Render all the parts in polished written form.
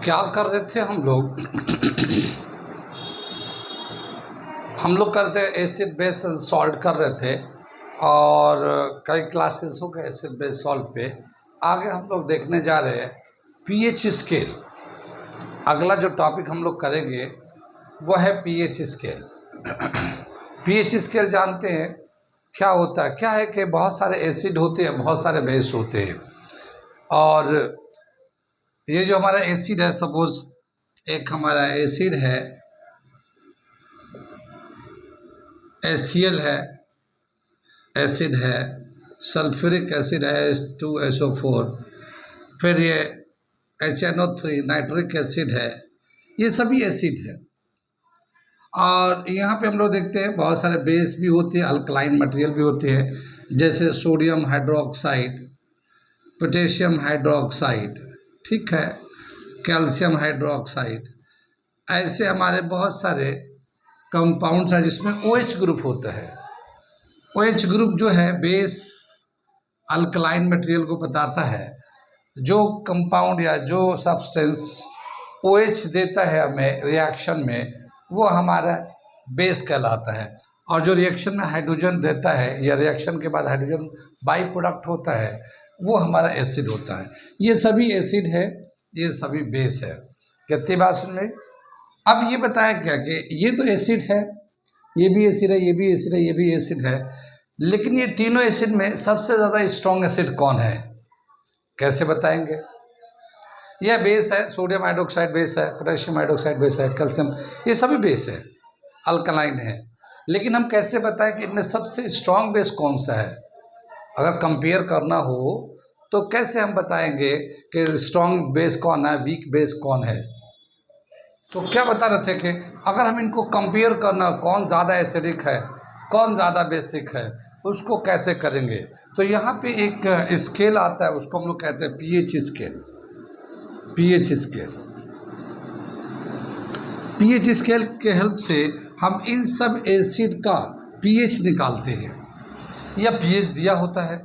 क्या कर रहे थे हम लोग हम लोग करते एसिड बेस सॉल्ट कर रहे थे और कई क्लासेस हो गए एसिड बेस सॉल्ट पे। आगे हम लोग देखने जा रहे हैं पीएच स्केल। अगला जो टॉपिक हम लोग करेंगे वो है पीएच स्केल। पीएच स्केल जानते हैं क्या होता है? क्या है कि बहुत सारे एसिड होते हैं, बहुत सारे बेस होते हैं, और ये जो हमारा एसिड है, सपोज एक हमारा एसिड है HCl है, एसिड है, सल्फ्यूरिक एसिड है H2SO4, फिर ये HNO3 नाइट्रिक एसिड है, ये सभी एसिड है। और यहाँ पे हम लोग देखते हैं बहुत सारे बेस भी होते हैं, अल्कलाइन मटेरियल भी होते हैं, जैसे सोडियम हाइड्रोक्साइड, पोटेशियम हाइड्रोक्साइड, ठीक है, कैल्शियम हाइड्रोक्साइड। ऐसे हमारे बहुत सारे कंपाउंड्स हैं जिसमें OH ग्रुप होता है। OH ग्रुप जो है बेस अल्कलाइन मटेरियल को बताता है। जो कंपाउंड या जो सब्सटेंस OH देता है हमें रिएक्शन में, वो हमारा बेस कहलाता है। और जो रिएक्शन में हाइड्रोजन देता है या रिएक्शन के बाद हाइड्रोजन बाई प्रोडक्ट होता है, वो हमारा एसिड होता है। ये सभी एसिड है, ये सभी बेस है। कितनी बात सुन में? अब ये बताया क्या कि ये तो एसिड है, ये भी एसिड है, ये भी एसिड है, ये भी एसिड है, लेकिन ये तीनों एसिड में सबसे ज़्यादा स्ट्रॉन्ग एसिड कौन है? कैसे बताएंगे? यह बेस है, सोडियम हाइड्रोक्साइड बेस है, पोटेशियम हाइड्रोक्साइड बेस है, कैल्शियम, ये सभी बेस है, अल्कलाइन है। लेकिन हम कैसे बताएं कि इनमें सबसे स्ट्रॉन्ग बेस कौन सा है? अगर कंपेयर करना हो तो कैसे हम बताएंगे कि स्ट्रॉन्ग बेस कौन है, वीक बेस कौन है? तो क्या बता रहे थे कि अगर हम इनको कंपेयर करना, कौन ज़्यादा एसिडिक है, कौन ज़्यादा बेसिक है, उसको कैसे करेंगे? तो यहाँ पे एक स्केल आता है, उसको हम लोग कहते हैं pH scale. PH scale, pH scale के हेल्प से हम इन सब एसिड का पीएच निकालते हैं, या पीएच दिया होता है।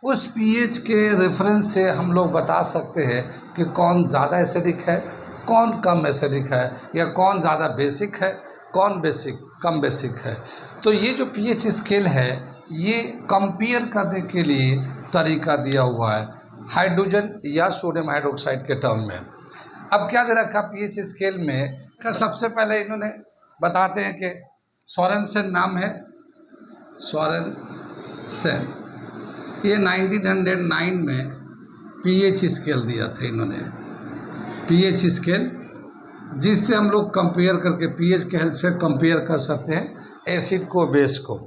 उस पीएच के रेफरेंस से हम लोग बता सकते हैं कि कौन ज़्यादा एसिडिक है, कौन कम एसिडिक है, या कौन ज़्यादा बेसिक है, कौन बेसिक कम बेसिक है। तो ये जो पीएच स्केल है, ये कंपेयर करने के लिए तरीका दिया हुआ है हाइड्रोजन या सोडियम हाइड्रोक्साइड के टर्म में। अब क्या दे रखा पीएच स्केल में? सबसे पहले इन्होंने बताते हैं कि सोरेनसेन नाम है, सोरेनसेन, ये 1909 में पीएच स्केल दिया था इन्होंने, पीएच स्केल, जिससे हम लोग कंपेयर करके पीएच के हेल्प से कंपेयर कर सकते हैं एसिड को, बेस को।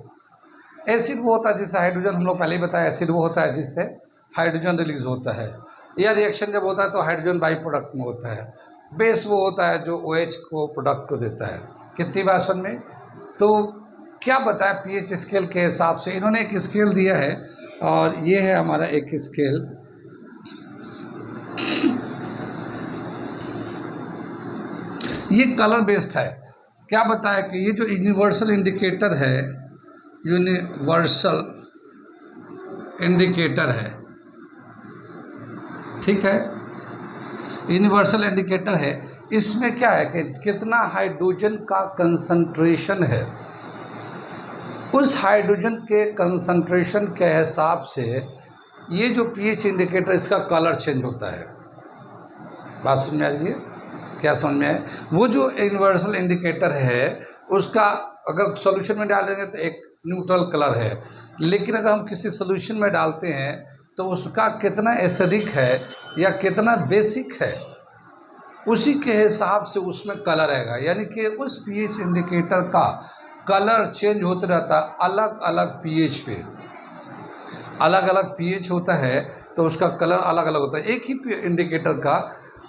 एसिड वो होता है जिससे हाइड्रोजन, हम लोग पहले ही बताया, एसिड वो होता है जिससे हाइड्रोजन रिलीज होता है, या रिएक्शन जब होता है तो हाइड्रोजन बाई प्रोडक्ट में होता है। बेस वो होता है जो OH को प्रोडक्ट को देता है। कितनी बात समझ में? तो क्या बताया पीएच स्केल के हिसाब से? इन्होंने एक स्केल दिया है, और ये है हमारा एक स्केल। ये कलर बेस्ड है। क्या बताया कि ये जो यूनिवर्सल इंडिकेटर है, यूनिवर्सल इंडिकेटर है, ठीक है, यूनिवर्सल इंडिकेटर है, इसमें क्या है कि कितना हाइड्रोजन का कंसंट्रेशन है, उस हाइड्रोजन के कंसंट्रेशन के हिसाब से ये जो पीएच इंडिकेटर, इसका कलर चेंज होता है। बात समझ में आ रही है? क्या समझ में आए? वो जो यूनिवर्सल इंडिकेटर है, उसका अगर सॉल्यूशन में डालेंगे तो एक न्यूट्रल कलर है, लेकिन अगर हम किसी सॉल्यूशन में डालते हैं तो उसका कितना एसिडिक है या कितना बेसिक है, उसी के हिसाब से उसमें कलर आएगा। यानी कि उस पीएच इंडिकेटर का कलर चेंज होते रहता है, अलग अलग पीएच पे, अलग अलग पीएच होता है तो उसका कलर अलग अलग होता है। एक ही इंडिकेटर का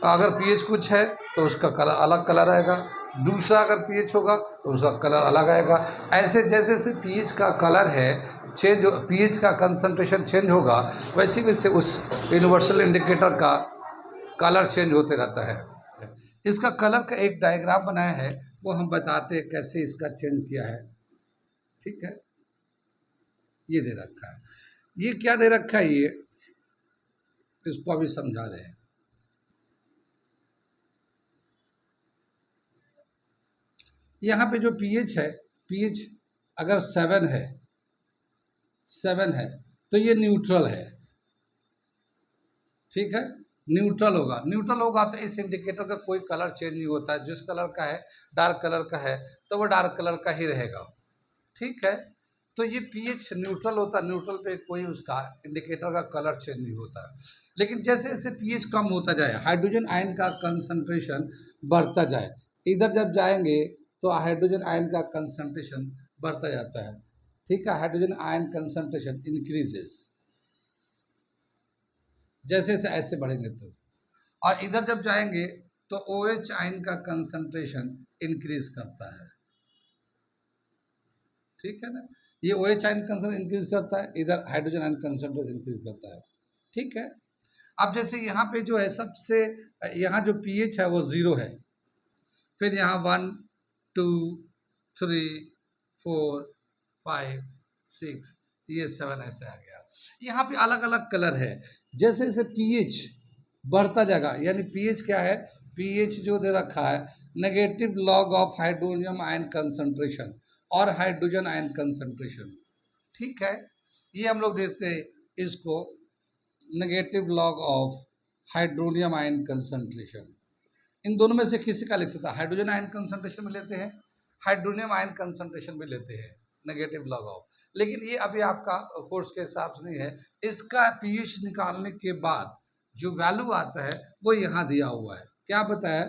अगर पीएच कुछ है तो उसका कलर अलग कलर आएगा, दूसरा अगर पीएच होगा तो उसका कलर अलग आएगा। ऐसे जैसे जैसे पीएच का कलर है चेंज, पीएच का कंसंट्रेशन चेंज होगा, वैसे वैसे उस यूनिवर्सल इंडिकेटर का कलर चेंज होते रहता है। इसका कलर का एक डायग्राम बनाया है, वो हम बताते हैं कैसे इसका चेंज किया है, ठीक है। ये दे रखा है, ये क्या दे रखा है, ये, इसको अभी समझा रहे हैं। यहाँ पे जो पीएच है, पीएच अगर 7 है, 7 है तो ये न्यूट्रल है, ठीक है, न्यूट्रल होगा। न्यूट्रल होगा तो इस इंडिकेटर का कोई कलर चेंज नहीं होता है, जिस कलर का है डार्क कलर का है तो वो डार्क कलर का ही रहेगा, ठीक है। तो ये पीएच न्यूट्रल होता है, न्यूट्रल पे कोई उसका इंडिकेटर का कलर चेंज नहीं होता है। लेकिन जैसे जैसे पीएच कम होता जाए, हाइड्रोजन आयन का कंसंट्रेशन बढ़ता जाए, इधर जब जाएंगे तो हाइड्रोजन आयन का कंसंट्रेशन बढ़ता जाता है, ठीक है, हाइड्रोजन आयन कंसंट्रेशन इंक्रीजेस, जैसे जैसे ऐसे बढ़ेंगे तो। और इधर जब जाएंगे तो OH आयन का कंसंट्रेशन इंक्रीज करता है, ठीक है ना, ये OH आयन कंसंट्रेशन इंक्रीज करता है, इधर हाइड्रोजन आयन कंसंट्रेशन इंक्रीज करता है, ठीक है। अब जैसे यहाँ पे जो है सबसे, यहाँ जो पीएच है वो 0 है, फिर यहाँ 1 2 3 4 5 6 ये 7 ऐसे आ गया। यहाँ पे अलग अलग कलर है, जैसे जैसे पीएच बढ़ता जाएगा, यानी पीएच क्या है, पीएच जो दे रखा है negative log of hydronium ion concentration और हाइड्रोजन आयन कंसंट्रेशन, ठीक है। ये हम लोग देखते हैं इसको, negative log of hydronium ion concentration, इन दोनों में से किसी का लिख सकता है, हाइड्रोजन आयन कंसंट्रेशन में लेते हैं, हाइड्रोनियम आयन कंसंट्रेशन में लेते हैं नेगेटिव लॉग ऑफ। लेकिन ये अभी आपका कोर्स के हिसाब से नहीं है, इसका पीएच निकालने के बाद जो वैल्यू आता है वो यहाँ दिया हुआ है। क्या बताया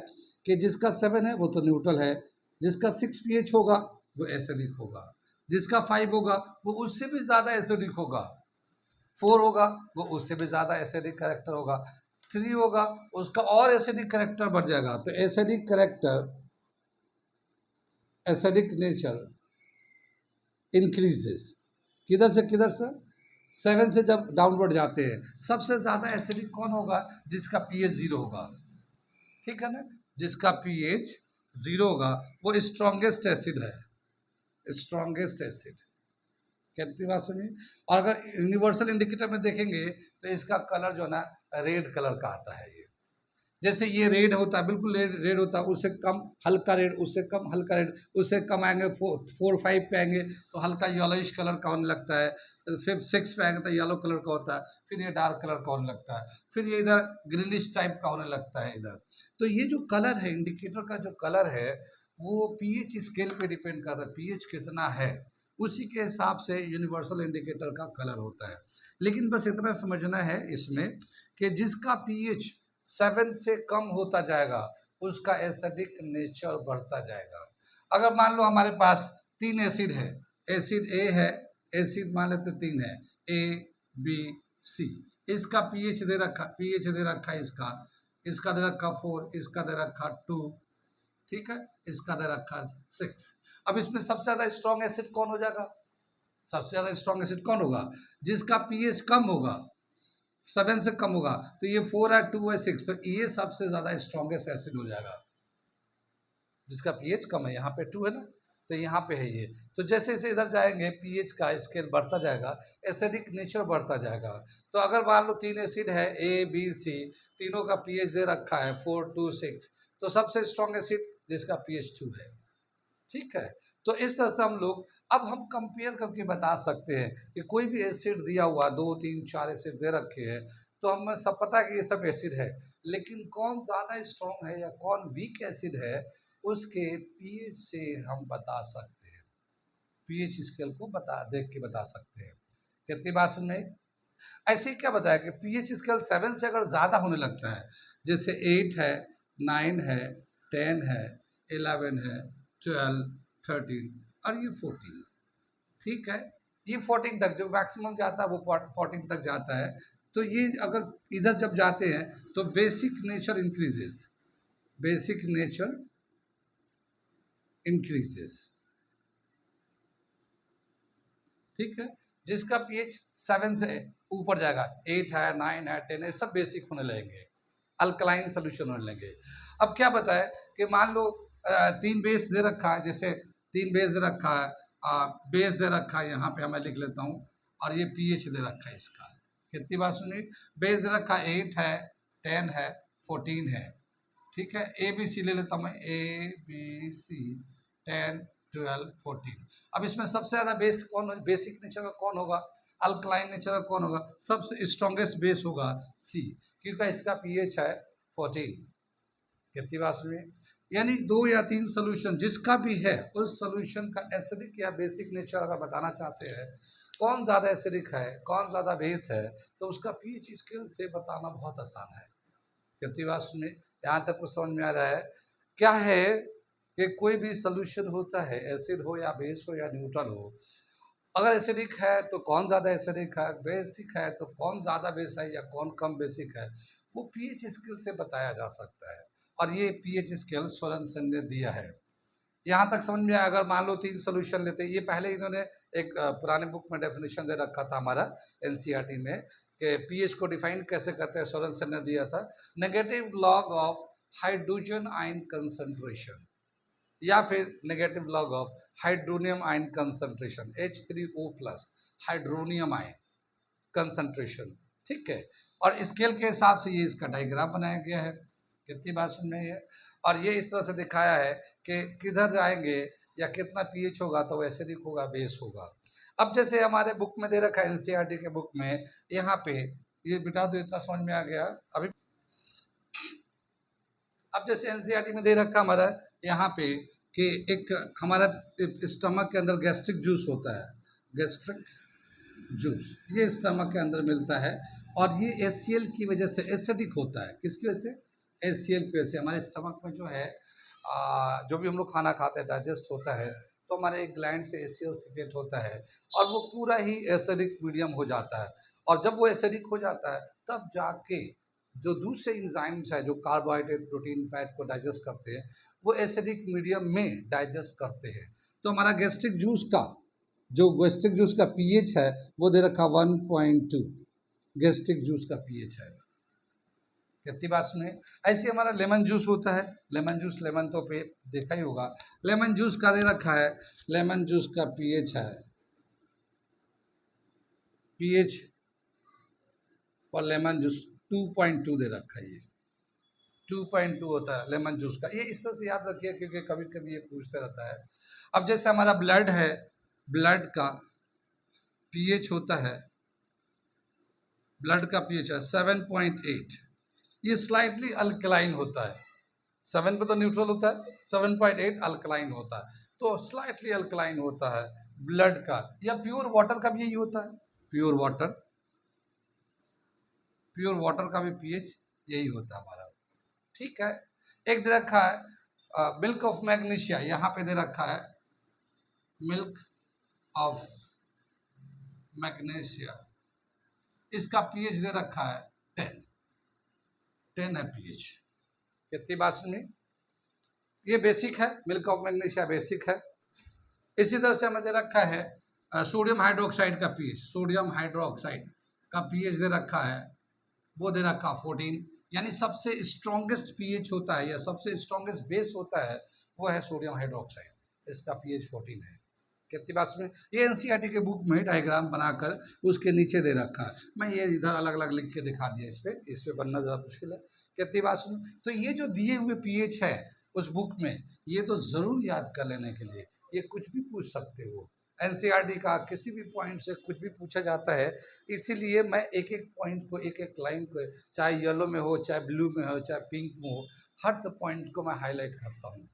कि जिसका 7 है वो तो न्यूट्रल है, जिसका 6 पीएच होगा वो एसिडिक होगा, जिसका 5 होगा वो उससे भी ज़्यादा एसिडिक होगा, 4 होगा वो उससे भी ज़्यादा एसिडिक करेक्टर होगा, 3 होगा उसका और एसिडिक करेक्टर बढ़ जाएगा। तो acidic character, acidic nature increases, किधर से किधर से, 7 से जब डाउनवर्ड जाते हैं, सबसे ज़्यादा एसिडिक कौन होगा, जिसका पीएच 0 होगा, ठीक है ना, जिसका पीएच 0 होगा वो स्ट्रॉन्गेस्ट एसिड है, स्ट्रॉन्गेस्ट एसिड, कितनी बात सुनिए। और अगर यूनिवर्सल इंडिकेटर में देखेंगे तो इसका कलर जो है ना रेड कलर का आता है, ये जैसे ये रेड होता है, बिल्कुल रेड होता है, उससे कम हल्का रेड, उससे कम हल्का रेड, उससे कम आएंगे 4 5 पे आएंगे तो हल्का येलोइश कलर का होने लगता है, फिर 6 पे आएंगे तो येलो कलर का होता है, फिर ये डार्क कलर का होने लगता है, फिर ये इधर ग्रीनिश टाइप का होने लगता है इधर। तो ये जो कलर है, इंडिकेटर का जो कलर है वो पीएच स्केल पे डिपेंड करता है, पीएच कितना है उसी के हिसाब से यूनिवर्सल इंडिकेटर का कलर होता है। लेकिन बस इतना समझना है इसमें कि जिसका पीएच 7 से कम होता जाएगा उसका एसिडिक नेचर बढ़ता जाएगा। अगर मान लो हमारे पास 3 एसिड है, एसिड ए है, एसिड मान लेते 3 है, A B C, इसका पीएच दे रखा, पीएच दे रखा है इसका, इसका दे रखा 4, इसका दे रखा 2, ठीक है, इसका दे रखा 6। अब इसमें सबसे ज्यादा स्ट्रॉन्ग एसिड कौन हो जाएगा, सबसे ज्यादा स्ट्रॉन्ग एसिड कौन होगा, जिसका पीएच कम होगा, 7 से कम होगा, तो ये 4 है, 2 है, 6, तो ये सबसे ज्यादा स्ट्रॉन्गेस्ट एसिड हो जाएगा, जिसका पीएच कम है, यहाँ पे 2 है ना, तो यहाँ पे है ये। तो जैसे जैसे इधर जाएंगे पीएच का स्केल बढ़ता जाएगा, एसिडिक नेचर बढ़ता जाएगा। तो अगर मान लो 3 एसिड है A B C, तीनों का पीएच दे रखा है 4 2 6, तो सबसे स्ट्रॉन्ग एसिड जिसका पीएच 2 है, ठीक है। तो इस तरह से हम लोग, अब हम कंपेयर करके बता सकते हैं कि कोई भी एसिड दिया हुआ 2 3 4 एसिड दे रखे हैं तो हमें सब पता है कि ये सब एसिड है, लेकिन कौन ज़्यादा स्ट्रॉन्ग है या कौन वीक एसिड है उसके पीएच से हम बता सकते हैं, पीएच स्केल को बता देख के बता सकते हैं। कितनी बात सुन में, ऐसे ही क्या बताया कि पीएच स्केल 7 से अगर ज़्यादा होने लगता है, जैसे 8 है, 9 है, 10 है, 11 है, 12 13 और ये 14, ठीक है, ये 14 तक जो मैक्सिमम जाता है वो 14 तक जाता है। तो ये अगर इधर जब जाते हैं तो basic nature increases, basic nature increases, ठीक है, जिसका पीएच 7 से ऊपर जाएगा, 8 है, 9 है, 10 है, सब बेसिक होने लगेंगे, अल्कलाइन सोल्यूशन होने लगेंगे। अब क्या बताए कि मान लो 3 बेस दे रखा है, जैसे 3 बेस दे रखा है, बेस दे रखा है, यहाँ पे मैं लिख लेता हूँ, और ये पीएच दे रखा है इसका, कितनी बात सुनिए, बेस दे रखा है 8 है, 10 है, 14 है, ठीक है, ABC ले लेता हूँ मैं, ABC, 10, 12, 14। अब इसमें सबसे ज़्यादा बेस कौन, बेसिक नेचर का कौन होगा, अल्कलाइन नेचर का कौन होगा, सबसे स्ट्रॉन्गेस्ट बेस होगा सी, क्योंकि इसका पीएच है 14। कितनी बात सुनिए, यानी 2 या 3 सोल्यूशन जिसका भी है उस सोल्यूशन का एसिडिक या बेसिक नेचर अगर बताना चाहते हैं, कौन ज़्यादा एसिडिक है कौन ज़्यादा बेस है, तो उसका पीएच स्केल से बताना बहुत आसान है। कितनी बात सुनिए, यहाँ तक कुछ समझ में आ रहा है। क्या है कि कोई भी सोल्यूशन होता है, एसिड हो या बेस हो या न्यूट्रल हो, अगर एसिडिक है तो कौन ज़्यादा एसिडिक है, बेसिक है तो कौन ज़्यादा बेस है या कौन कम बेसिक है, वो पीएच स्केल से बताया जा सकता है। और ये पीएच स्केल सोरेनसन ने दिया है। यहाँ तक समझ में आया। अगर मान लो 3 सोल्यूशन लेते हैं, ये पहले इन्होंने एक पुराने बुक में डेफिनेशन दे रखा था हमारा एनसीईआरटी में, कि पीएच को डिफाइन कैसे करते हैं, सोरेनसन ने दिया था, negative log of hydrogen ion concentration, या फिर negative log of hydronium ion concentration, H3O+ hydronium ion concentration. ठीक है, और स्केल के हिसाब से ये इसका डायग्राम बनाया गया है। कितनी बात सुन रही है, और ये इस तरह से दिखाया है कि किधर जाएंगे या कितना पीएच होगा तो एसिडिक होगा, बेस होगा। अब जैसे हमारे बुक में दे रखा है, एनसीईआरटी के बुक में, यहाँ पे ये बिठा दो, इतना समझ में आ गया अभी। अब जैसे एनसीईआरटी में दे रखा हमारा यहाँ पे कि एक हमारा स्टमक के अंदर गैस्ट्रिक जूस होता है, गैस्ट्रिक जूस ये स्टमक के अंदर मिलता है, और ये एचसीएल की वजह से एसिडिक होता है। किसकी वजह से, एचसीएल की वजह से। हमारे स्टमक में जो है जो भी हम लोग खाना खाते हैं डाइजेस्ट होता है, तो हमारे एक ग्लैंड से एचसीएल सीक्रेट होता है, और वो पूरा ही एसिडिक मीडियम हो जाता है। और जब वो एसिडिक हो जाता है तब जाके जो दूसरे इंजाइम्स है जो कार्बोहाइड्रेट प्रोटीन फैट को डाइजेस्ट करते हैं, वो एसिडिक मीडियम में डाइजेस्ट करते हैं। तो हमारा गैस्ट्रिक जूस का जो गैस्ट्रिक जूस का पीएच है वो दे रखा 1.2, गैस्ट्रिक जूस का पीएच है। कितनी बात सुने। ऐसे हमारा लेमन जूस होता है, लेमन जूस, लेमन तो पे देखा ही होगा, लेमन जूस का दे रखा है, लेमन जूस का पीएच है, पीएच और लेमन जूस 2.2 दे रखा है। ये 2.2 होता है लेमन जूस का। ये इस तरह से याद रखिए क्योंकि कभी कभी ये पूछता रहता है। अब जैसे हमारा ब्लड है, ब्लड का पीएच होता है, ब्लड का पीएच है 7.8, ये स्लाइटली अल्कलाइन होता है। 7 पे तो न्यूट्रल होता है, 7.8 अल्कलाइन होता है, तो स्लाइटली अल्कलाइन होता है ब्लड का। या प्योर वाटर का भी यही होता है, प्योर वाटर, प्योर वाटर का भी पीएच यही होता है हमारा। ठीक है, एक दे रखा है मिल्क ऑफ मैग्नीशिया, यहाँ पे दे रखा है मिल्क ऑफ मैग्नीशिया, इसका पीएच दे रखा है 10 है पीएच। कितनी बात सुनी, ये बेसिक है, मिल्क ऑफ मैग्नीशिया बेसिक है। इसी तरह से हमें दे रखा है सोडियम हाइड्रोक्साइड का पीएच, सोडियम हाइड्रोक्साइड का पीएच दे रखा है, वो दे रखा 14। यानी सबसे स्ट्रॉन्गेस्ट पीएच होता है या सबसे स्ट्रॉन्गेस्ट बेस होता है वो है सोडियम हाइड्रोक्साइड, इसका पीएच 14 है। कितनी बात में, ये एनसीईआरटी के बुक में डायग्राम बनाकर उसके नीचे दे रखा है, मैं ये इधर अलग अलग लिख के दिखा दिया, इस पे बनना ज़्यादा मुश्किल है। कितनी बात सुन, तो ये जो दिए हुए पीएच है उस बुक में, ये तो ज़रूर याद कर लेने के लिए, ये कुछ भी पूछ सकते हो, एनसीईआरटी का किसी भी पॉइंट से कुछ भी पूछा जाता है। इसीलिए मैं एक एक पॉइंट को, एक एक लाइन को, चाहे येलो में हो, चाहे ब्लू में हो, चाहे पिंक में हो, हर पॉइंट को मैं हाईलाइट करता हूँ।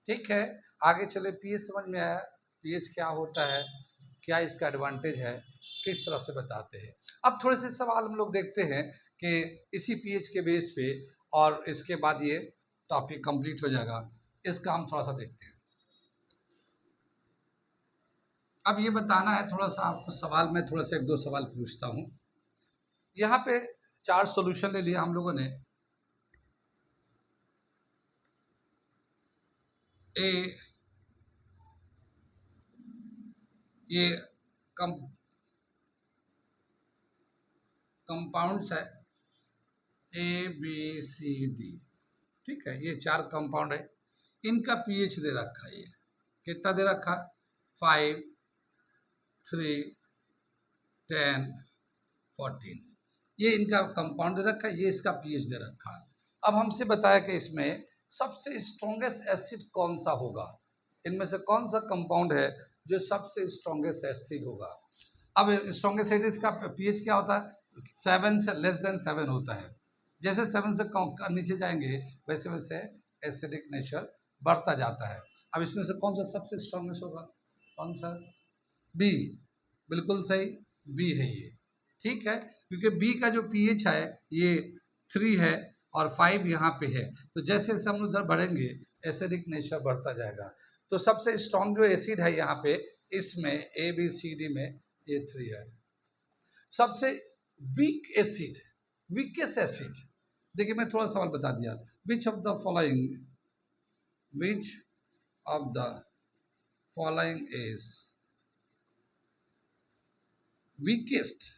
ठीक है, आगे चले, पीएच समझ में आया, पीएच क्या होता है, क्या इसका एडवांटेज है, किस तरह से बताते हैं। अब थोड़े से सवाल हम लोग देखते हैं कि इसी पीएच के बेस पे, और इसके बाद ये टॉपिक कंप्लीट हो जाएगा, इसका हम थोड़ा सा देखते हैं। अब ये बताना है थोड़ा सा आपको सवाल, मैं थोड़ा सा एक दो सवाल पूछता हूँ। यहाँ पे 4 सॉल्यूशन ले लिया हम लोगों ने, ए, ये कंपाउंड्स है ABCD। ठीक है, ये 4 कंपाउंड है, इनका पीएच दे रखा है, ये कितना दे रखा, 5, 3, 10, 14, ये इनका कंपाउंड दे रखा है, ये इसका पीएच दे रखा है। अब हमसे बताया कि इसमें सबसे स्ट्रॉन्गेस्ट एसिड कौन सा होगा, इनमें से कौन सा कंपाउंड है जो सबसे स्ट्रॉन्गेस्ट एसिड होगा। अब स्ट्रॉन्गेस्ट एसिड का पीएच क्या होता है, 7 से लेस देन 7 होता है। जैसे 7 से नीचे जाएंगे वैसे वैसे एसिडिक नेचर बढ़ता जाता है। अब इसमें से कौन सा सबसे स्ट्रॉन्गेस्ट होगा, कौन सा, बी, बिल्कुल सही, बी है ये, ठीक है, क्योंकि बी का जो पीएच है ये 3 है और 5 यहाँ पे है, तो जैसे जैसे हम उधर बढ़ेंगे एसिडिक नेचर बढ़ता जाएगा। तो सबसे स्ट्रॉन्ग जो एसिड है यहाँ पे इसमें ए बी सी डी में ये 3 है। सबसे वीक एसिड, वीकेस्ट एसिड, देखिए मैं थोड़ा सवाल बता दिया, which of the following, which of the following is weakest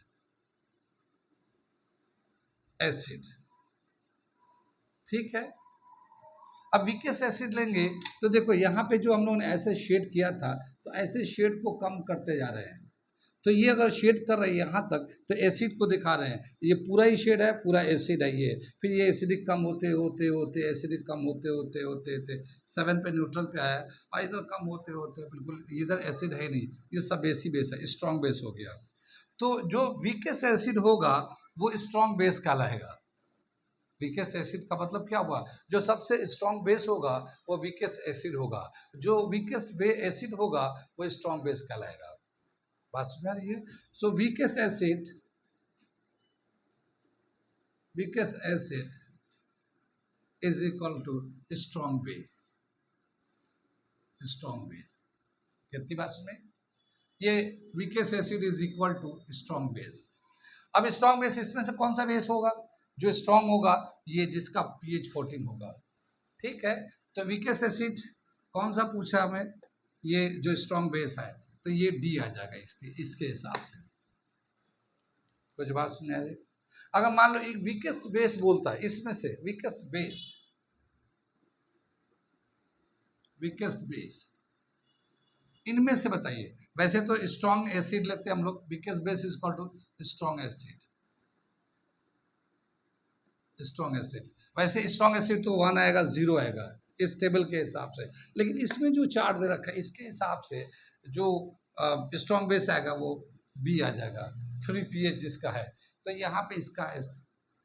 acid, ठीक है। अब वीकेस्ट एसिड लेंगे तो देखो यहाँ पे जो हम लोगों ने ऐसे शेड किया था तो ऐसे शेड को कम करते जा रहे हैं, तो ये अगर शेड कर रहे हैं यहाँ तक तो एसिड को दिखा रहे हैं, ये पूरा ही शेड है, पूरा एसिड है ये, फिर ये एसिडिक कम होते होते होते एसिडिक कम होते होते होते होते 7 पे न्यूट्रल पे आया और इधर कम होते होते बिल्कुल इधर एसिड है ही नहीं, ये सब बेस ही बेस है, स्ट्रॉन्ग बेस हो गया। तो जो वीकेस्ट एसिड होगा वो स्ट्रॉन्ग बेस कहलाएगा। वीकेस्ट एसिड का मतलब क्या हुआ, जो सबसे स्ट्रॉन्ग बेस होगा वो वीकेस्ट एसिड होगा, जो वीकेस्ट एसिड होगा वो स्ट्रॉन्ग बेस कहलाएगा। बात समझ आ रही है। So weakest acid is equal to strong base, strong base, कितनी बात सुने, ये weakest acid is equal to strong base. अब स्ट्रॉन्ग बेस इसमें से कौन सा बेस होगा, जो स्ट्रॉन्ग होगा ये जिसका पीएच 14 होगा, ठीक है। तो वीकेस्ट एसिड कौन सा पूछा हमें, ये जो स्ट्रॉन्ग बेस है, तो ये डी आ जाएगा इसके हिसाब से। कुछ बात सुनिए, अगर मान लो एक वीकेस्ट बेस बोलता है, इसमें से वीकेस्ट बेस इनमें से बताइए। वैसे तो स्ट्रॉन्ग एसिड लेते हैं हम लोग, weakest base is equal to strong acid, strong acid. वैसे स्ट्रॉन्ग एसिड तो 1 आएगा 0 आएगा इस टेबल के हिसाब से, लेकिन इसमें जो चार्ट दे रखा है इसके हिसाब से जो स्ट्रॉन्ग बेस आएगा वो बी आ जाएगा, 3 पीएच जिसका है, तो यहाँ पे इसका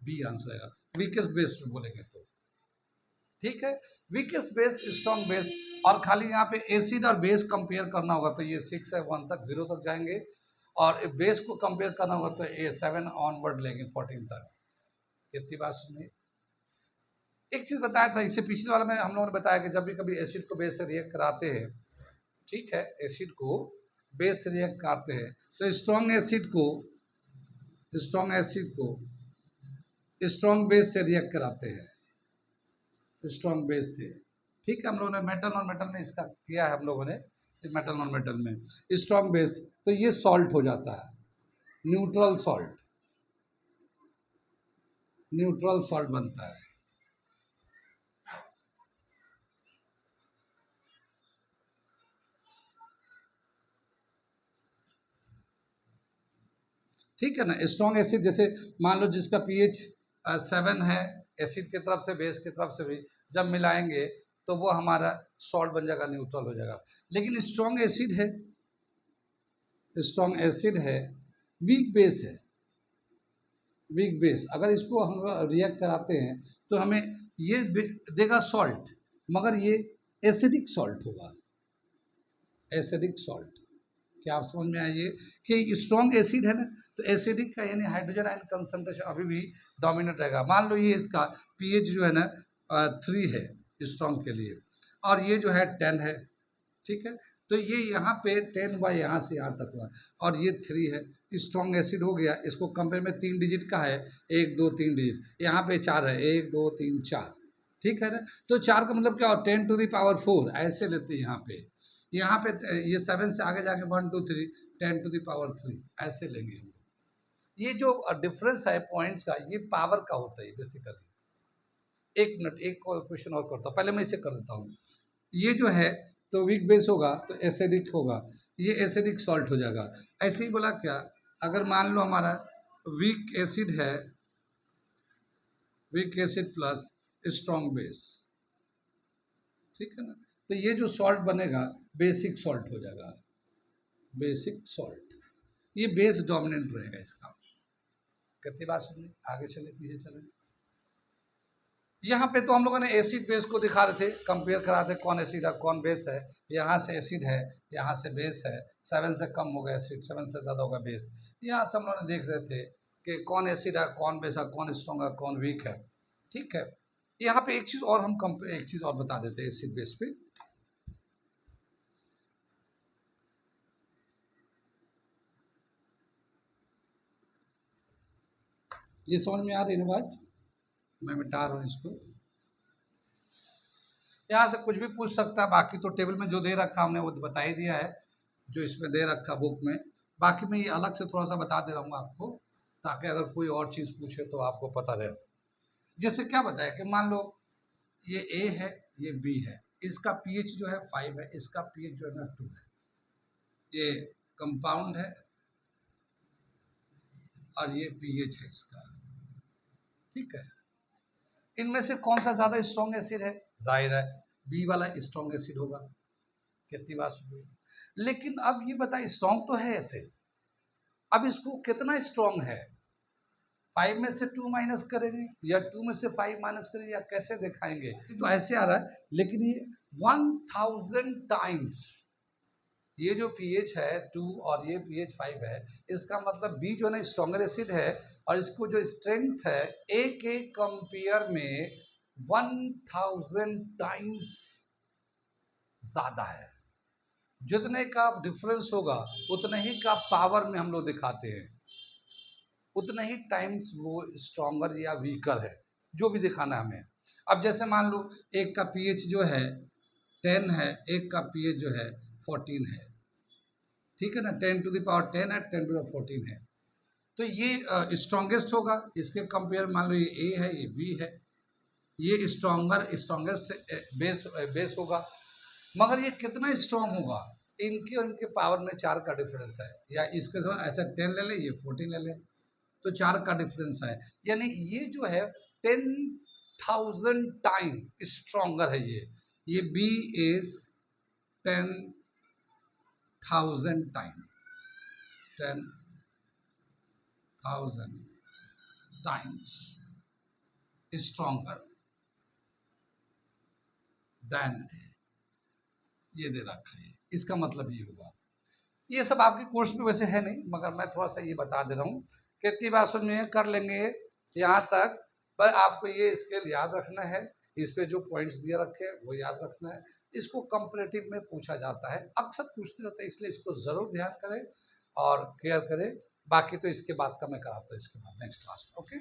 बी आंसर आएगा वीकेस्ट बेस में बोलेंगे तो, ठीक है। वीकेस्ट बेस, स्ट्रॉन्ग बेस, और खाली यहाँ पे एसिड और बेस कंपेयर करना होगा तो ये 6 है, 1 तक 0 तक जाएंगे, और बेस को कंपेयर करना होगा तो ये 7 ऑनवर्ड लेंगे 14 तक। इतनी बात सुनिए। एक चीज बताया था इससे पिछले वाले में हम लोगों ने बताया कि जब भी कभी एसिड को बेस से रिएक्ट कराते हैं, ठीक है, एसिड को बेस से रिएक्ट कराते हैं तो स्ट्रॉन्ग एसिड को स्ट्रॉन्ग बेस से रिएक्ट कराते हैं, स्ट्रॉन्ग बेस से, ठीक है। हम लोगों ने मेटल और मेटल में इसका किया है, हम लोगों ने मेटल और मेटल में स्ट्रॉन्ग बेस, तो ये सॉल्ट हो जाता है, न्यूट्रल सॉल्ट बनता है। ठीक है ना। स्ट्रॉन्ग एसिड जैसे मान लो जिसका पीएच 7 है, एसिड की तरफ से बेस की तरफ से भी जब मिलाएंगे तो वो हमारा सॉल्ट बन जाएगा, न्यूट्रल हो जाएगा। लेकिन स्ट्रॉन्ग एसिड है, वीक बेस, अगर इसको हम रिएक्ट कराते हैं तो हमें ये देगा सॉल्ट, मगर ये एसिडिक सॉल्ट होगा, एसिडिक सॉल्ट। क्या आप समझ में आइए कि स्ट्रॉन्ग एसिड है ना, तो एसिडिक का यानी हाइड्रोजन आयन कंसंट्रेशन अभी भी डोमिनेट रहेगा। मान लो ये इसका पीएच जो है ना 3 है स्ट्रॉन्ग के लिए, और ये जो है 10 है, ठीक है, तो ये यहाँ पे 10 बाई यहाँ से यहाँ तक हुआ, और ये 3 है, स्ट्रॉन्ग एसिड हो गया। इसको कंपेयर में 3 डिजिट का है, 1 2 3 डिजिट, यहाँ पे 4 है, 1 2 3 4, ठीक है ना। तो 4 का मतलब क्या हो, 10⁴ ऐसे लेते हैं यहाँ पे ये 7 से आगे जाके 1 2 3 10⁻³ ऐसे लेंगे हम। ये जो डिफरेंस है पॉइंट्स का, ये पावर का होता है बेसिकली। एक मिनट, एक क्वेश्चन और करता हूँ, पहले मैं इसे कर देता हूँ। ये जो है तो वीक बेस होगा तो एसिडिक होगा, ये एसिडिक सॉल्ट हो जाएगा। ऐसे ही बोला क्या, अगर मान लो हमारा वीक एसिड है, weak acid plus strong base, ठीक है ना, तो ये जो सॉल्ट बनेगा बेसिक सॉल्ट हो जाएगा, बेसिक सॉल्ट। ये बेस डोमिनेंट रहेगा इसका। कितनी बात सुनिए, आगे चले पीछे चले। यहाँ पे तो हम लोगों ने एसिड बेस को दिखा रहे थे, कंपेयर करा थे कौन एसिड है कौन बेस है। यहाँ से एसिड है, यहाँ से बेस है, 7 से कम होगा एसिड, 7 से ज़्यादा होगा बेस। यहाँ से हम लोगों ने देख रहे थे कि कौन एसिड है कौन बेस है, कौन स्ट्रॉन्ग है कौन वीक है। ठीक है, यहाँ पे एक चीज़ और हम एक चीज़ और बता देते हैं एसिड बेस पे। ये समझ में आ रही है बात, मैं मिटा रहा हूँ इसको। यहाँ से कुछ भी पूछ सकता है, बाकी तो टेबल में जो दे रखा हमने वो बता ही दिया है, जो इसमें दे रखा बुक में। बाकी मैं ये अलग से थोड़ा सा बता दे रहा हूँ आपको, ताकि अगर कोई और चीज़ पूछे तो आपको पता रहे। जैसे क्या बताया कि मान लो ये ए है ये बी है, इसका पीएच जो है 5 है, इसका पीएच जो है ना 2 है। ये कंपाउंड है और ये पीएच है इसका। ठीक है, इनमें से कौन सा ज्यादा स्ट्रॉन्ग एसिड है? जाहिर है बी वाला स्ट्रॉन्ग एसिड होगा। कितनी बात सुनिए, लेकिन अब ये बता, स्ट्रॉन्ग तो है एसिड, अब इसको कितना स्ट्रॉन्ग है? 5 में से 2 माइनस करेंगे या 2 में से 5 माइनस करेंगे या कैसे दिखाएंगे? तो ऐसे आ रहा है, लेकिन ये 1000 टाइम्स ये जो pH है 2 और ये pH 5 है, इसका मतलब B जो है ना स्ट्रॉन्गर एसिड है, और इसको जो स्ट्रेंथ है A के कंपेयर में 1000 टाइम्स ज्यादा है। जितने का डिफरेंस होगा उतने ही का पावर में हम लोग दिखाते हैं, उतने ही टाइम्स वो स्ट्रॉन्गर या वीकर है, जो भी दिखाना है हमें। अब जैसे मान लो एक का pH जो है 10 है, एक का pH जो है 14 है। ठीक है ना, 10 टू द पावर 10 है, 10 टू द 14 है, तो ये स्ट्रॉन्गेस्ट होगा। इसके कंपेयर मान लो ये ए है ये बी है, ये स्ट्रॉन्गेस्ट बेस होगा। मगर ये कितना स्ट्रॉन्ग होगा? इनके और इनके पावर में 4 का डिफरेंस है, या इसके साथ ऐसा 10 ले ले ये 14 ले ले, तो 4 का डिफरेंस है। यानी ये जो है 10,000 टाइम स्ट्रॉन्गर है ये B is 10,000 time, 10,000 times stronger than ये दे रखा है। इसका मतलब ये होगा। ये सब आपके कोर्स में वैसे है नहीं, मगर मैं थोड़ा सा ये बता दे रहा हूँ। कितनी बात सुनिए, कर लेंगे यहाँ तक, पर आपको ये स्केल याद रखना है, इस पे जो पॉइंट्स दिए रखे हैं वो याद रखना है। इसको कंपैरेटिव में पूछा जाता है, अक्सर पूछते रहते हैं, इसलिए इसको ज़रूर ध्यान करें और केयर करें। बाकी तो इसके बाद का मैं कराता हूँ इसके बाद नेक्स्ट क्लास में। ओके।